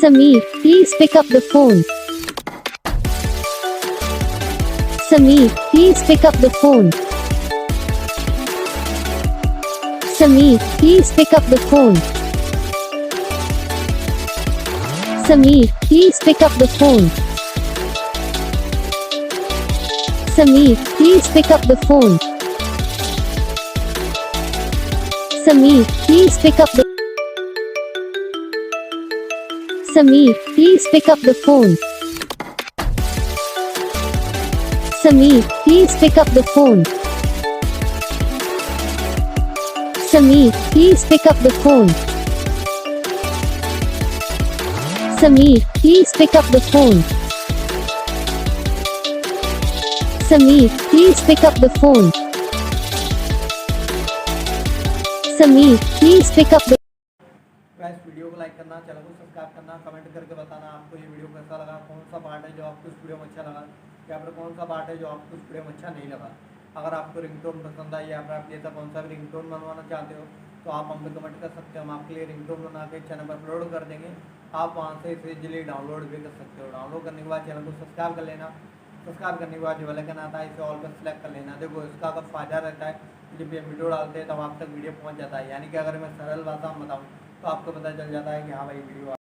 Samir, please pick up the phone. Samir, please pick up the phone. Samir, please pick up the phone. Samir, please pick up the phone. Samir, please pick up the phone. Samir, please pick up the Samir, please pick up the phone. Samir, please pick up the phone. Samir, please pick up the phone. Samir, please pick up the phone. Samir, please pick up the phone. Samir, please pick up the guys video को like करना, channel को subscribe करना, comment करके बताना आपको ये video कैसा लगा, कौन सा पार्ट है जो आपको इस वीडियो में अच्छा लगा या फिर कौन सा पार्ट है जो आपको इस वीडियो में अच्छा नहीं लगा। अगर आपको रिंगटोन पसंद आई या फिर आप जैसा कौन सा भी रिंगटोन बनवाना चाहते हो तो आप हमें कमेंट कर सकते हो। हम आपके लिए रिंगटोन बना के चैनल पर अपलोड कर देंगे। आप वहाँ से इसे इजीली डाउनलोड भी कर सकते हो। डाउनलोड करने के बाद चैनल को सब्सक्राइब कर लेना। सब्सक्राइब करने के बाद जो बेल आइकन आता है इसे ऑल पर सेलेक्ट कर लेना। देखो इसका अगर फ़ायदा रहता है जब ये वीडियो डालते हैं तब आप तक वीडियो पहुँच जाता है, यानी कि अगर मैं सरल भाषा में बताऊँ तो आपको पता चल जाता है कि हाँ भाई वीडियो